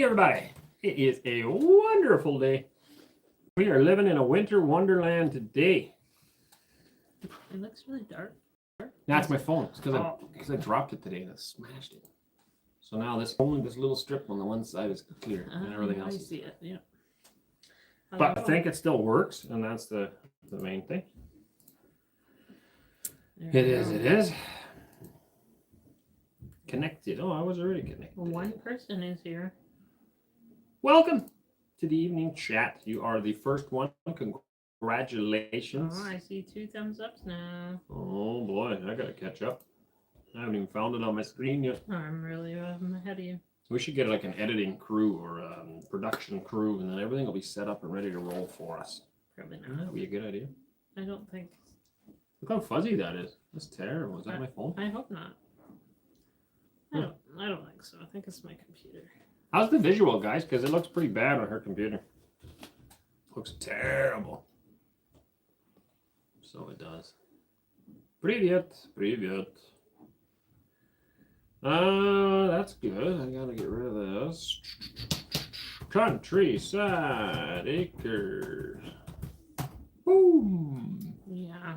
everybody. It is a wonderful day. We are living in a winter wonderland today. It looks really dark. That's my phone. It's because I dropped it today and I smashed it. So now only this little strip on the one side is clear and everything else. I see it, yeah. But I think it still works, and that's the main thing. It is. Connected. Oh, I was already connected. Well, one person is here. Welcome to the evening chat. You are the first one. Congratulations. Oh, I see 2 thumbs ups now. Oh boy, I gotta catch up. I haven't even found it on my screen yet. I'm really ahead of you. We should get like an editing crew or a production crew, and then everything will be set up and ready to roll for us. Probably not. That would be a good idea. I don't think. Look how fuzzy that is. That's terrible. Is that my phone? I hope not. I don't think so. I think it's my computer. How's the visual, guys? Because it looks pretty bad on her computer. Looks terrible. So it does. Привет. That's good. I gotta get rid of this. Countryside acres. Boom. Yeah.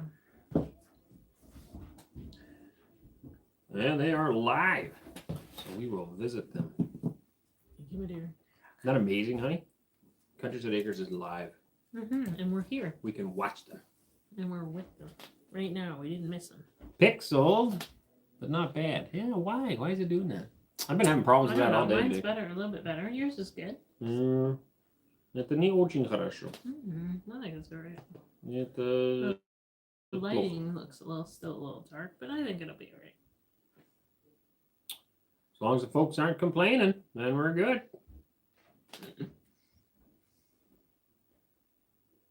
And they are live. So we will visit them. Give it here. Isn't that amazing, honey? Countryside Acres is live. And we're here. We can watch them. And we're with them. Right now. We didn't miss them. Pixeled, but not bad. Yeah, why? Why is it doing that? I've been having problems with that all day. Mine's better, a little bit better. Yours is good. Это не очень хорошо. I think it's alright. Это... The lighting looks still a little dark, but I think it'll be alright. As long as the folks aren't complaining, then we're good.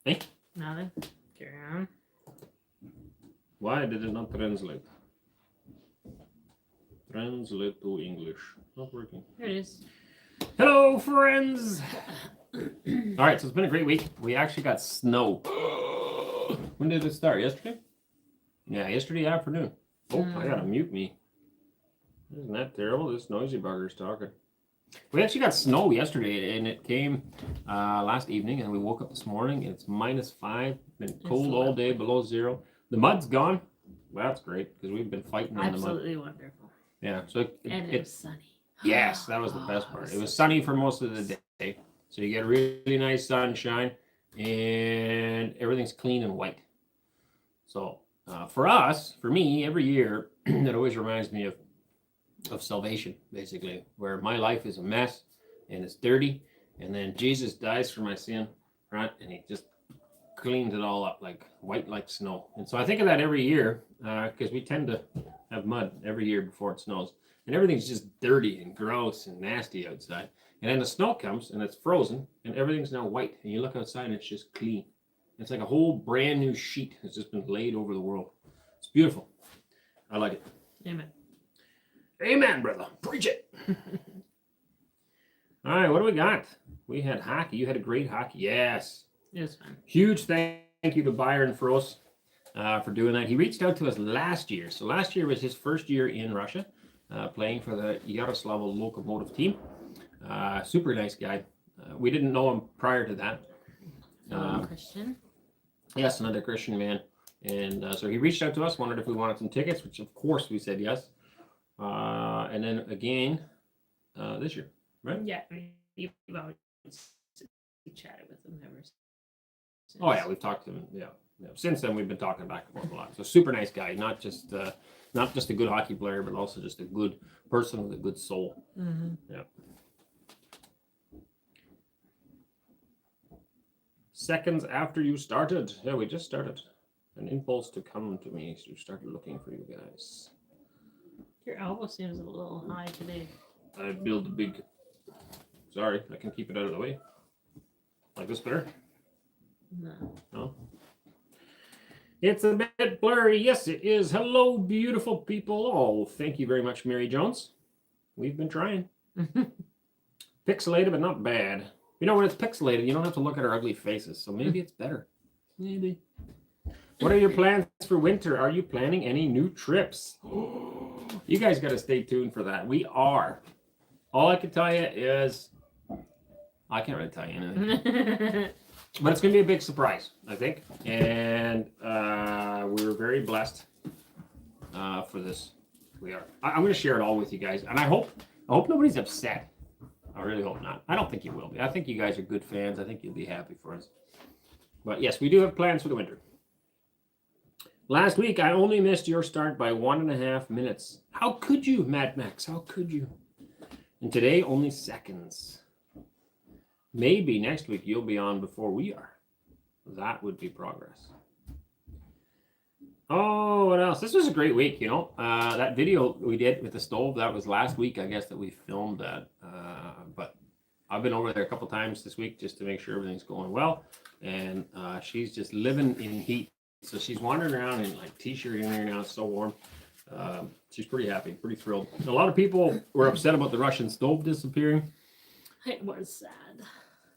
Hey? Nothing. Carry on. Why did it not translate? Translate to English. Not working. Here it is. Hello, friends! All right, so it's been a great week. We actually got snow. When did it start? Yesterday? Yeah, yesterday afternoon. Oh, I gotta mute me. Isn't that terrible? This noisy bugger's talking. We actually got snow yesterday, and it came last evening, and we woke up this morning, and it's -5. Been cold all day, below zero. The mud's gone. Well, that's great, because we've been fighting in the mud. Absolutely wonderful. Yeah. So it was sunny. Yes, that was the best part. It was sunny for most of the day. So you get really nice sunshine, and everything's clean and white. So for me, every year, it always reminds me of salvation, basically, where my life is a mess and it's dirty, and then Jesus dies for my sin, right? And he just cleans it all up like white like snow. And so I think of that every year because we tend to have mud every year before it snows, and everything's just dirty and gross and nasty outside. And then the snow comes and it's frozen and everything's now white, and you look outside and it's just clean. It's like a whole brand new sheet has just been laid over the world. It's beautiful. I like it. Amen. Amen, brother. Preach it. All right, what do we got? We had hockey. You had a great hockey. Yes. It was fun. Huge thank you to Byron Frost for doing that. He reached out to us last year. So last year was his first year in Russia, playing for the Yaroslavl Lokomotiv team. Super nice guy. We didn't know him prior to that. Christian. Yes, another Christian man. And so he reached out to us, wondered if we wanted some tickets, which of course we said yes. And then again this year, right? Yeah, you've always chatted with him ever since. Oh yeah, we've talked to him. Yeah. Since then, we've been talking back and forth a lot. So super nice guy, not just a good hockey player, but also just a good person with a good soul. Yeah. Seconds after you started, yeah, we just started. An impulse to come to me to start looking for you guys. Your elbow seems a little high today. I build a big. Sorry, I can keep it out of the way. Like this better? No. It's a bit blurry. Yes, it is. Hello, beautiful people. Oh, thank you very much, Mary Jones. We've been trying. Pixelated, but not bad. You know, when it's pixelated, you don't have to look at our ugly faces, so maybe it's better. Maybe. What are your plans for winter? Are you planning any new trips? You guys got to stay tuned for that. We are. All I can tell you is I can't really tell you anything. But it's going to be a big surprise, I think. And we're very blessed for this. We are. I'm going to share it all with you guys. And I hope nobody's upset. I really hope not. I don't think you will be. I think you guys are good fans. I think you'll be happy for us. But yes, we do have plans for the winter. Last week, I only missed your start by 1.5 minutes. How could you, Mad Max? How could you? And today, only seconds. Maybe next week you'll be on before we are. That would be progress. Oh, what else? This was a great week, you know. That video we did with the stove, that was last week, I guess, that we filmed that. But I've been over there a couple times this week just to make sure everything's going well. And she's just living in heat. So she's wandering around in like t-shirt in there now. It's so warm. She's pretty happy, pretty thrilled. A lot of people were upset about the Russian stove disappearing. It was sad.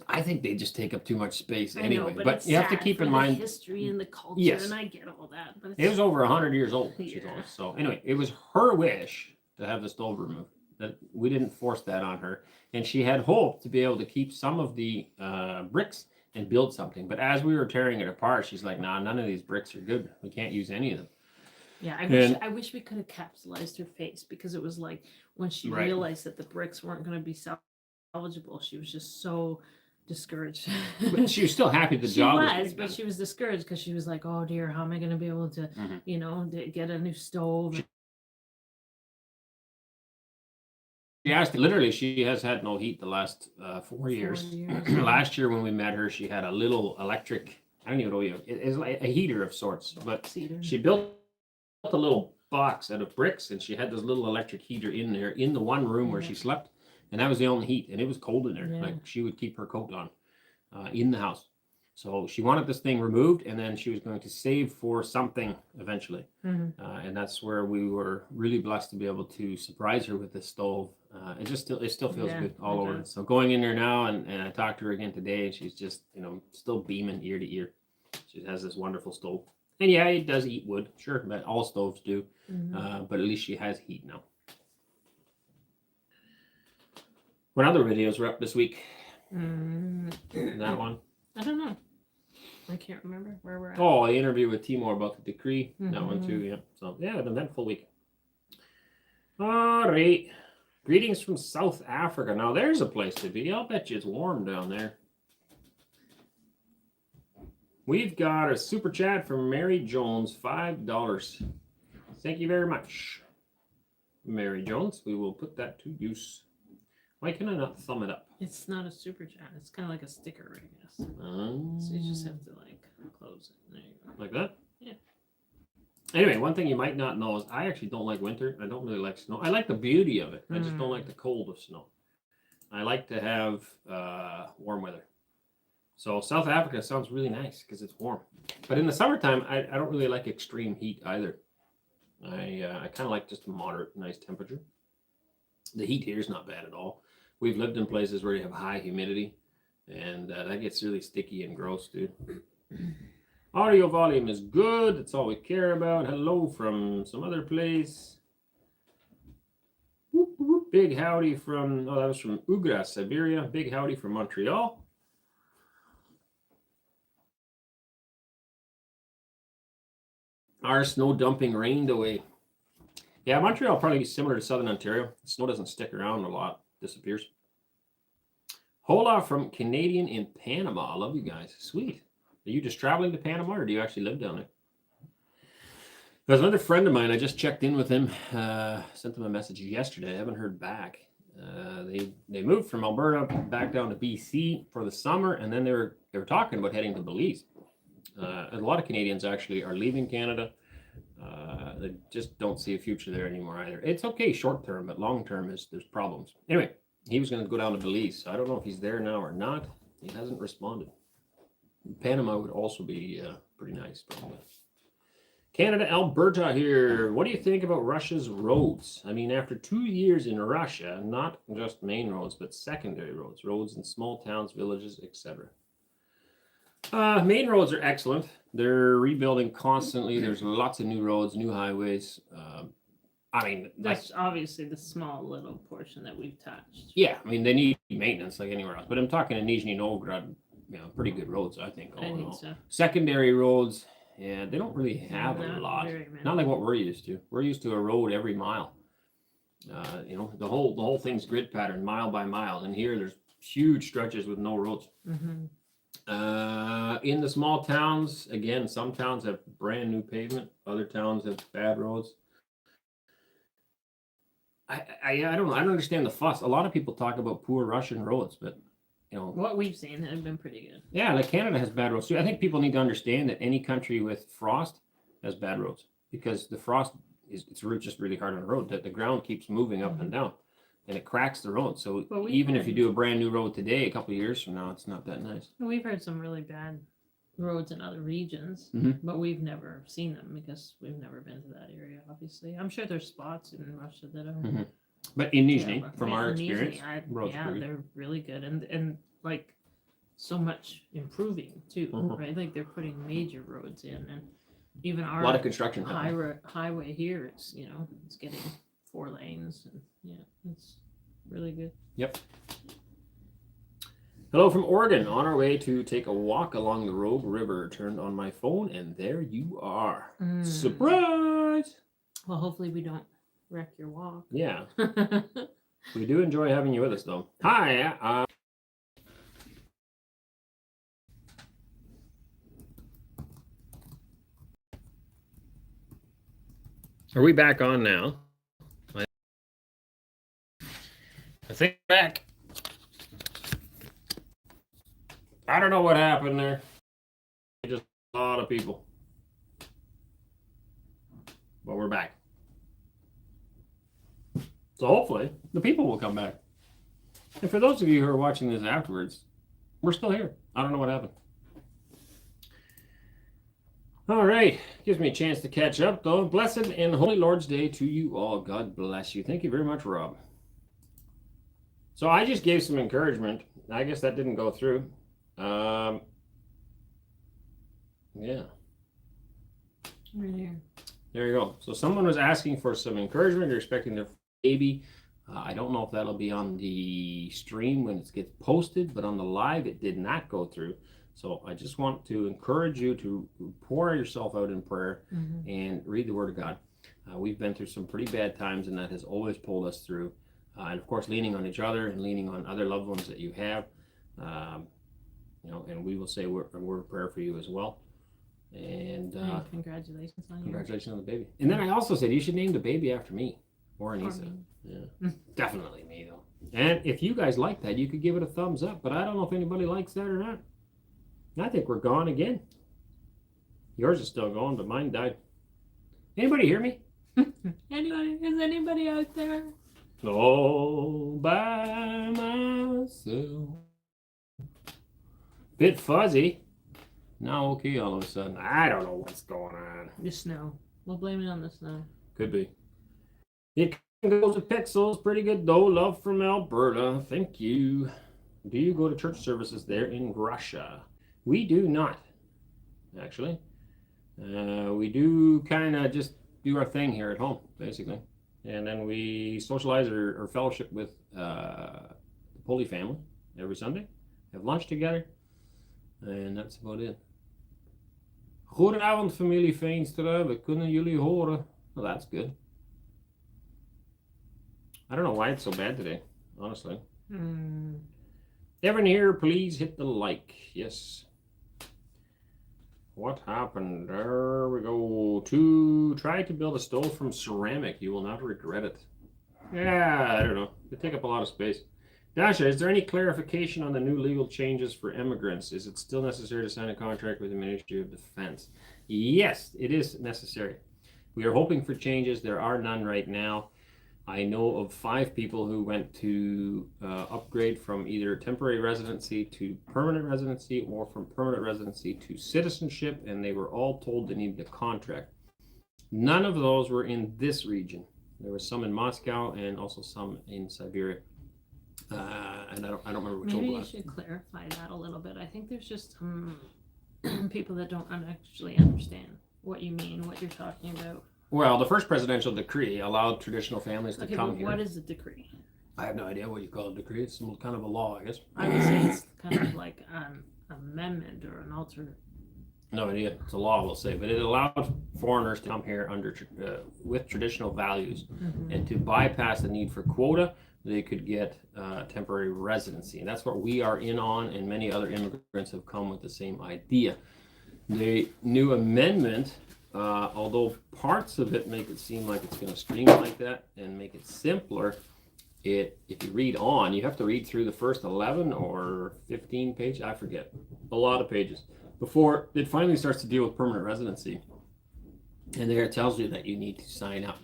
I think they just take up too much space anyway. I know, but you have to keep in mind the history and the culture, yes. and I get all that. But it was over 100 years old. She Yeah. told us. So anyway, it was her wish to have the stove removed. That we didn't force that on her, and she had hoped to be able to keep some of the bricks and build something. But as we were tearing it apart, she's like, "Nah, none of these bricks are good. We can't use any of them." Yeah, I wish we could have capitalized her face, because it was like when she Right. realized that the bricks weren't going to be salvageable, she was just so discouraged. But she was still happy the She job was, getting but done. she was discouraged because she was like, "Oh dear, how am I going to be able to, Mhm. you know, get a new stove?" She asked, literally, she has had no heat the last 4 years. 4 years. Last year when we met her, she had a little electric, I don't even know, it's like a heater of sorts, but Cedar. she built a little box out of bricks, and she had this little electric heater in there in the one room where she slept, and that was the only heat, and it was cold in there. Yeah. Like she would keep her coat on in the house. So she wanted this thing removed, and then she was going to save for something eventually. Mhm. And that's where we were really blessed to be able to surprise her with this stove. It still feels Yeah, good all it over. does. So going in there now, and I talked to her again today, and she's just, you know, still beaming ear to ear. She has this wonderful stove. And yeah, it does eat wood, sure, but all stoves do. Mhm. But at least she has heat now. What other videos were up this week? That one? I don't know. I can't remember where we're at. Oh, the interview with Timor about the decree. That one Mhm. too, yeah. So yeah, an eventful week. All right. Greetings from South Africa. Now there's a place to be. I'll bet you it's warm down there. We've got a super chat from Mary Jones, $5. Thank you very much, Mary Jones. We will put that to use. Why can I not thumb it up? It's not a super chat. It's kind of like a sticker, I guess. Um, So you just have to like close it. There you go. like that? Yeah. Anyway, one thing you might not know is I actually don't like winter. I don't really like snow. I like the beauty of it. I just don't like the cold of snow. I like to have warm weather. So South Africa sounds really nice because it's warm. But in the summertime, I don't really like extreme heat either. I kind of like just a moderate, nice temperature. The heat here is not bad at all. We've lived in places where you have high humidity, and that gets really sticky and gross, dude. Audio volume is good. That's all we care about. Hello from some other place. Whoop, whoop. Big howdy from, that was from Ugra, Siberia. Big howdy from Montreal. Our snow dumping rained away. Yeah, Montreal probably similar to Southern Ontario. Snow doesn't stick around a lot, disappears. Hola from Canadian in Panama. I love you guys. Sweet. Are you just traveling to Panama, or do you actually live down there? There's another friend of mine. I just checked in with him. Sent him a message yesterday. I haven't heard back. They moved from Alberta back down to BC for the summer, and then they were talking about heading to Belize. A lot of Canadians actually are leaving Canada. They just don't see a future there anymore either. It's okay short term, but long term there's problems. Anyway, he was going to go down to Belize. So I don't know if he's there now or not. He hasn't responded. Panama would also be pretty nice, probably. Canada, Alberta here. What do you think about Russia's roads? I mean, after 2 years in Russia, not just main roads, but secondary roads, roads in small towns, villages, etc. Main roads are excellent. They're rebuilding constantly. There's lots of new roads, new highways. I mean, That's obviously the small little portion that we've touched. yeah, I mean, they need maintenance like anywhere else. But I'm talking in Nizhny Novgorod, pretty good roads, I think. I think so. Secondary roads, yeah, they don't really have a Not lot. very many. Not like what we're used to. We're used to a road every mile. The whole thing's grid pattern, mile by mile. And here, there's huge stretches with no roads. Mm-hmm. In the small towns, again, some towns have brand new pavement. Other towns have bad roads. I don't know. I don't understand the fuss. A lot of people talk about poor Russian roads, but what we've seen have been pretty good. Yeah, like Canada has bad roads too. I think people need to understand that any country with frost has bad roads because the frost it's just really hard on the road. That the ground keeps moving up and down, and it cracks the road. So even if you do a brand new road today, a couple of years from now, it's not that nice. We've heard some really bad roads in other regions, but we've never seen them because we've never been to that area. Obviously, I'm sure there's spots in Russia that are. But in Nizhny, from our experience, roads they're really good and like so much improving too, right? Like they're putting major roads in, and even our a lot of construction. Highway here, it's it's getting 4 lanes, and it's really good. Yep. Hello from Oregon. On our way to take a walk along the Rogue River. Turned on my phone, and there you are. Surprise! Well, hopefully we don't wreck your walk. Yeah. We do enjoy having you with us, though. Hi. Are we back on now? I think back. I don't know what happened there. Just a lot of people. But we're back. So hopefully the people will come back. And for those of you who are watching this afterwards, we're still here. I don't know what happened. All right. Gives me a chance to catch up, though. Blessed and Holy Lord's Day to you all. God bless you. Thank you very much, Rob. So I just gave some encouragement. I guess that didn't go through. Yeah. Right here. There you go. So someone was asking for some encouragement. They're expecting their baby. I don't know if that'll be on the stream when it gets posted, but on the live, it did not go through. So I just want to encourage you to pour yourself out in prayer and read the Word of God. We've been through some pretty bad times, and that has always pulled us through. And of course, leaning on each other and leaning on other loved ones that you have. And we will say a word of prayer for you as well. And congratulations on congratulations on the baby. And then I also said you should name the baby after me or Anneesa. Yeah, definitely me though. And if you guys like that, you could give it a thumbs up. But I don't know if anybody likes that or not. I think we're gone again. Yours is still going, but mine died. Anybody hear me? Is anybody out there? All by myself. Bit fuzzy. Now okay all of a sudden. I don't know what's going on. The snow. We'll blame it on the snow. Could be. It goes to Pixels. Pretty good though. Love from Alberta. Thank you. Do you go to church services there in Russia? We do not, actually. We do kind of just do our thing here at home, basically. And then we socialize or fellowship with the Poli family every Sunday. Have lunch together. En dat is about it. Goedenavond familie Veenstra, we kunnen jullie horen. Well, that's good. I don't know why it's so bad today, honestly. Everyone here, please hit the like. Yes. What happened? There we go. Try to build a stove from ceramic. You will not regret it. Yeah, I don't know. They take up a lot of space. Dasha, is there any clarification on the new legal changes for immigrants? Is it still necessary to sign a contract with the Ministry of Defense? Yes, it is necessary. We are hoping for changes. There are none right now. I know of 5 people who went to upgrade from either temporary residency to permanent residency or from permanent residency to citizenship, and they were all told they needed a contract. None of those were in this region. There was some in Moscow and also some in Siberia. And I don't remember which one. Maybe you should clarify that a little bit. I think there's just people that don't actually understand what you mean, what you're talking about. Well, the first presidential decree allowed traditional families to Okay, come but here. what is a decree? I have no idea what you call a decree. It's some kind of a law, I guess. I would say it's kind of like an amendment or an alter. No idea. It's a law, we'll say, but it allowed foreigners to come here under with traditional values, and to bypass the need for quota, they could get temporary residency, and that's what we are in on. And many other immigrants have come with the same idea. The new amendment, although parts of it make it seem like it's going to streamline that and make it simpler, if you read on, you have to read through the first 11 or 15 pages, I forget, a lot of pages, before it finally starts to deal with permanent residency. And there it tells you that you need to sign up.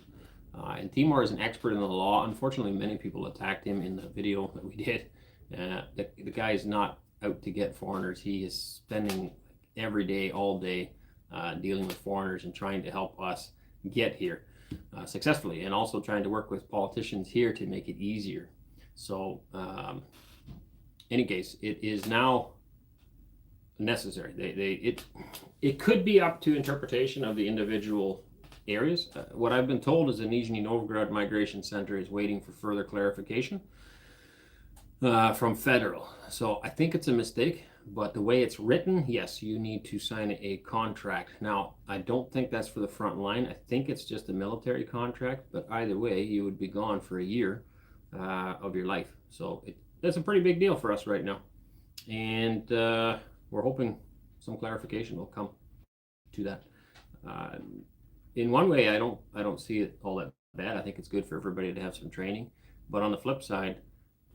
And Timur is an expert in the law. Unfortunately, many people attacked him in the video that we did. The guy is not out to get foreigners. He is spending every day, all day, dealing with foreigners and trying to help us get here successfully, and also trying to work with politicians here to make it easier. So, any case, it is now necessary. It could be up to interpretation of the individual areas. What I've been told is the Nizhny Novgorod Migration Center is waiting for further clarification from federal. So I think it's a mistake, but the way it's written, yes, you need to sign a contract. Now, I don't think that's for the front line. I think it's just a military contract, but either way, you would be gone for a year of your life. So that's a pretty big deal for us right now. And we're hoping some clarification will come to that. In one way, I don't see it all that bad. I think it's good for everybody to have some training. But on the flip side,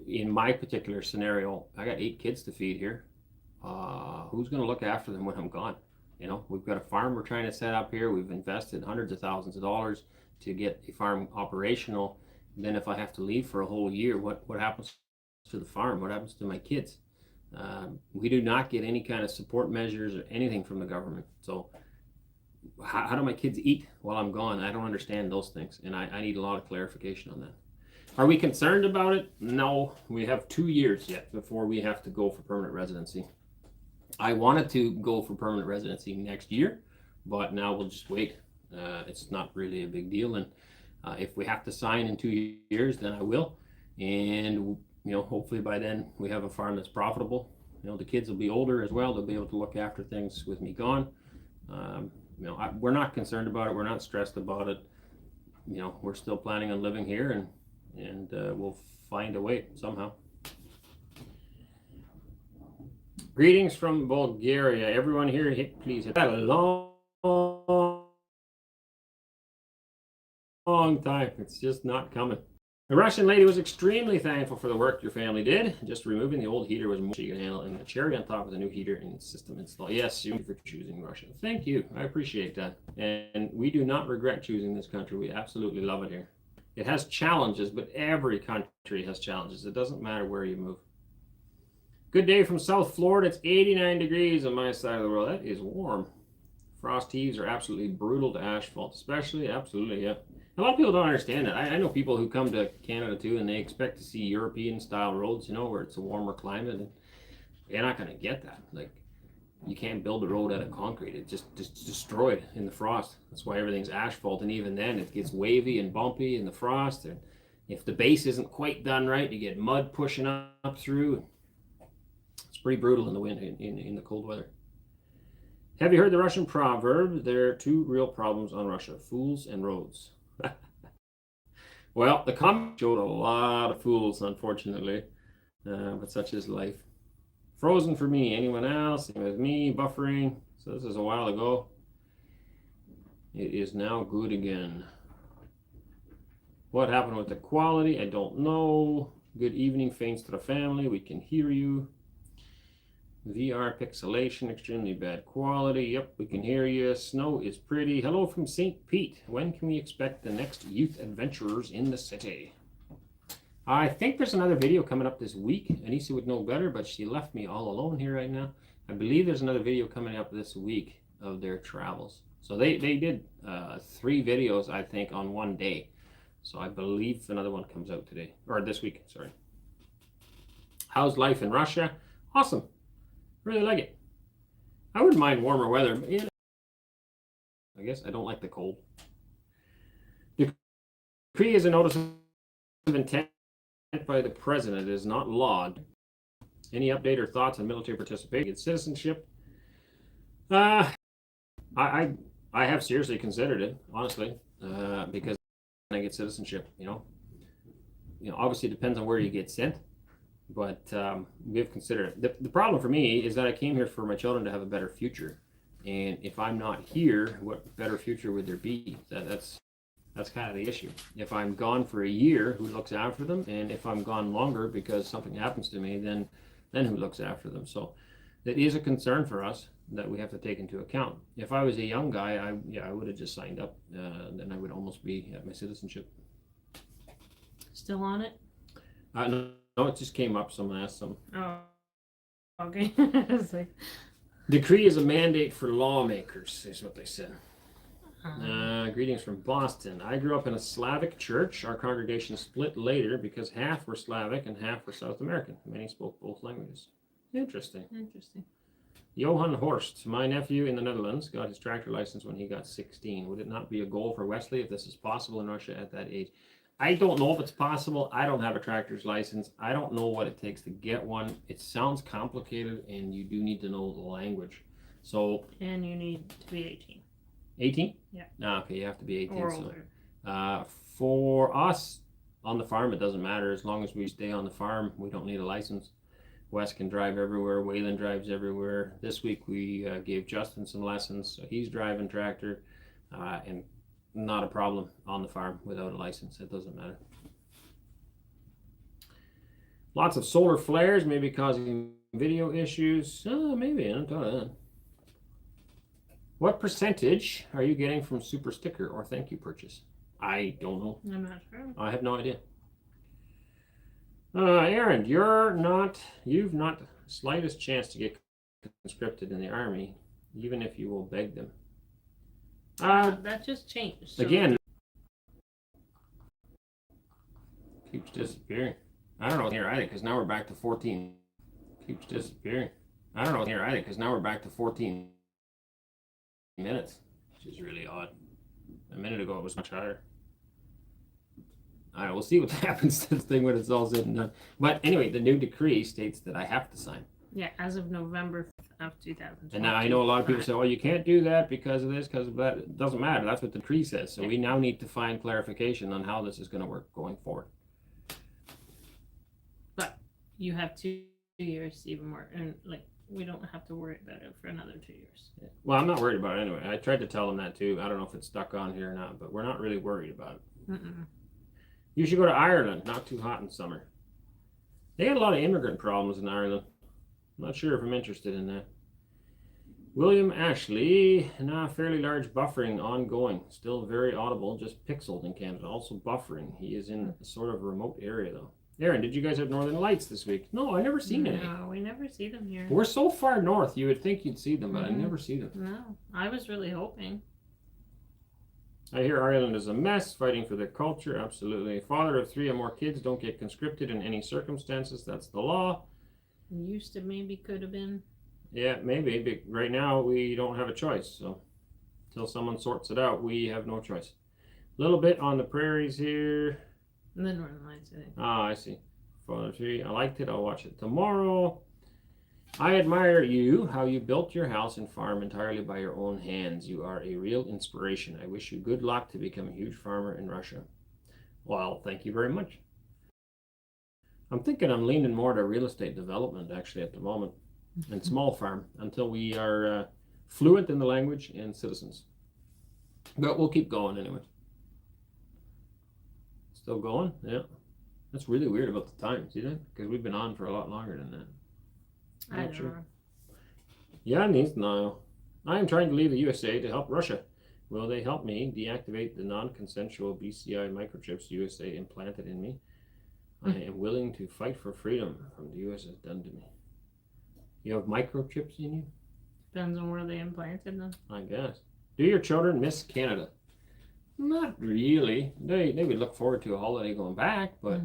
in my particular scenario, I got 8 kids to feed here. Who's going to look after them when I'm gone? You know, we've got a farm we're trying to set up here. We've invested hundreds of thousands of dollars to get a farm operational. Then if I have to leave for a whole year, what happens to the farm? What happens to my kids? We do not get any kind of support measures or anything from the government. So how do my kids eat while I'm gone? I don't understand those things, and I need a lot of clarification on that. Are we concerned about it? No, we have 2 years yet before we have to go for permanent residency. I wanted to go for permanent residency next year, but now we'll just wait. It's not really a big deal, and if we have to sign in 2 years, then I will. And hopefully by then we have a farm that's profitable. The kids will be older as well. They'll be able to look after things with me gone. We're not concerned about it. We're not stressed about it. We're still planning on living here, and we'll find a way somehow. Greetings from Bulgaria. Everyone here, please hit that a long time. It's just not coming. The Russian lady was extremely thankful for the work your family did. Just removing the old heater was more she could handle, and the cherry on top of the new heater and system install. Yes, thank you for choosing Russia. Thank you. I appreciate that. And we do not regret choosing this country. We absolutely love it here. It has challenges, but every country has challenges. It doesn't matter where you move. Good day from South Florida. It's 89 degrees on my side of the world. That is warm. Frost heaves are absolutely brutal to asphalt, especially. Absolutely, yeah. A lot of people don't understand that. I know people who come to Canada too, and they expect to see European-style roads, where it's a warmer climate, and they're not going to get that. Like, you can't build a road out of concrete. It's destroyed in the frost. That's why everything's asphalt, and even then it gets wavy and bumpy in the frost. And if the base isn't quite done right, you get mud pushing up through. It's pretty brutal in the wind, in the cold weather. Have you heard the Russian proverb? There are 2 real problems on Russia: fools and roads. Well, the comment showed a lot of fools, unfortunately, but such is life. Frozen for me. Anyone else? Same as me. Buffering. So this is a while ago. It is now good again. What happened with the quality? I don't know. Good evening. Thanks to the family. We can hear you. VR pixelation, extremely bad quality. Yep, we can hear you. Snow is pretty. Hello from St. Pete. When can we expect the next youth adventurers in the city? I think there's another video coming up this week. Anneesa would know better, but she left me all alone here right now. I believe there's another video coming up this week of their travels. So they did 3 videos, I think, on one day. So I believe another one comes out today, or this week, sorry. How's life in Russia? Awesome. Really like it. I wouldn't mind warmer weather, but I guess I don't like the cold. decree is a notice of intent by the president. It is not law. Any update or thoughts on military participation in citizenship? I have seriously considered it, honestly, because I get citizenship. Obviously it depends on where you get sent, but we've considered it. The problem for me is that I came here for my children to have a better future, and if I'm not here, what better future would there be? That's kind of the issue. If I'm gone for a year, who looks after them? And if I'm gone longer because something happens to me, then who looks after them? So that is a concern for us that we have to take into account. If I was a young guy, I would have just signed up. Then I would almost be at my citizenship. Still on it? No, it just came up. Someone asked some. Oh, okay. It's like, Decree is a mandate for lawmakers, is what they said. uh, Greetings from Boston. I grew up in a Slavic church. Our congregation split later because half were Slavic and half were South American. Many spoke both languages. Interesting. interesting. Johan Horst, my nephew in the Netherlands, got his tractor license when he got 16. Would it not be a goal for Wesley if this is possible in Russia at that age? I don't know if it's possible. I don't have a tractor's license. I don't know what it takes to get one. It sounds complicated, and you do need to know the language. So. And you need to be 18. 18? Yeah. Okay, you have to be 18. Or older. So, for us on the farm, it doesn't matter. As long as we stay on the farm, we don't need a license. Wes can drive everywhere. Waylon drives everywhere. This week we gave Justin some lessons. So he's driving tractor and not a problem on the farm without a license. It doesn't matter. Lots of solar flares may be causing video issues. Maybe. I don't know. What percentage are you getting from super sticker or thank you purchase? I don't know. I'm not sure. I have no idea. Arend, you've not the slightest chance to get conscripted in the army, even if you will beg them. That just changed. So Again, keeps disappearing. I don't know here either, because now we're back to 14. Keeps disappearing. I don't know here either, because now we're back to 14 minutes, which is really odd. A minute ago it was much higher. All right, we'll see what happens to this thing when it's all said and done. But anyway, the new decree states that I have to sign. Yeah, as of November of 2020. And now I know a lot of people say, "Oh, you can't do that because of this, because of that." It doesn't matter. That's what the decree says. So we now need to find clarification on how this is going to work going forward. But you have 2 years to even work, and we don't have to worry about it for another 2 years. Well, I'm not worried about it anyway. I tried to tell them that too. I don't know if it's stuck on here or not, but we're not really worried about it. Mm-mm. You should go to Ireland. Not too hot in summer. They had a lot of immigrant problems in Ireland. I'm not sure if I'm interested in that. William Ashley, fairly large buffering ongoing. Still very audible, just pixeled in Canada. Also buffering. He is in a sort of remote area though. Aaron, did you guys have northern lights this week? No, I never seen any. No, we never see them here. We're so far north, you would think you'd see them, but I never see them. No, I was really hoping. I hear Ireland is a mess, fighting for their culture. Absolutely. Father of 3 or more kids, don't get conscripted in any circumstances. That's the law. Used to maybe could have been. Yeah, maybe. But right now, we don't have a choice. So until someone sorts it out, we have no choice. A little bit on the prairies here. The Northern Lights, I think. Ah, I see. Father 3. I liked it. I'll watch it tomorrow. I admire you, how you built your house and farm entirely by your own hands. You are a real inspiration. I wish you good luck to become a huge farmer in Russia. Well, thank you very much. I'm thinking I'm leaning more to real estate development actually at the moment and small farm until we are fluent in the language and citizens. But we'll keep going anyway. Still going? Yeah. That's really weird about the time, see that? Because we've been on for a lot longer than that. I don't know. Yeah, needs now. I am trying to leave the USA to help Russia. Will they help me deactivate the non-consensual BCI microchips USA implanted in me? I am willing to fight for freedom from the US has done to me. You have microchips in you? Depends on where they implanted them. I guess. Do your children miss Canada? Not really. They would look forward to a holiday going back, but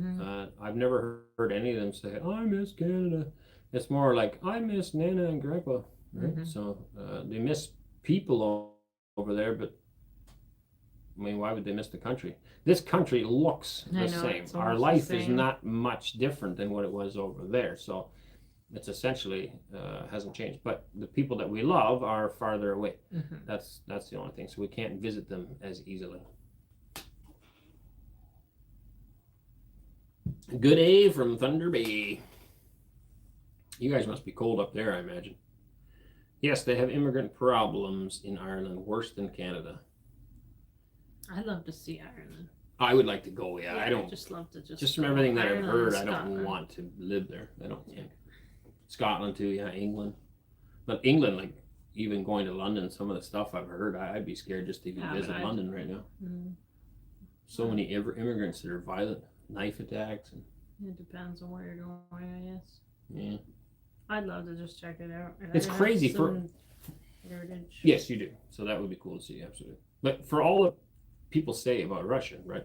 I've never heard any of them say, "I miss Canada." It's more like, "I miss Nana and Grandpa." Right? So they miss people over there, but I mean, why would they miss the country? This country looks I the know, same. it's Our almost the life is same. not much different than what it was over there. So it's essentially hasn't changed. But the people that we love are farther away. That's the only thing. So we can't visit them as easily. Good A from Thunder Bay. You guys must be cold up there, I imagine. Yes, they have immigrant problems in Ireland, worse than Canada. I'd love to see Ireland. I would like to go, yeah. I don't. Just love to Just from everything that I've Ireland heard, and I don't Scotland. want to live there. I don't think. Scotland too, yeah. England, but England, like even going to London, some of the stuff I've heard, I'd be scared just to even visit London right now. So many immigrants that are violent, knife attacks, and it depends on where you're going, I guess. yeah. I'd love to just check it out. It's crazy for heritage. Yes, you do. So that would be cool to see, absolutely. But for all the people say about Russia, right?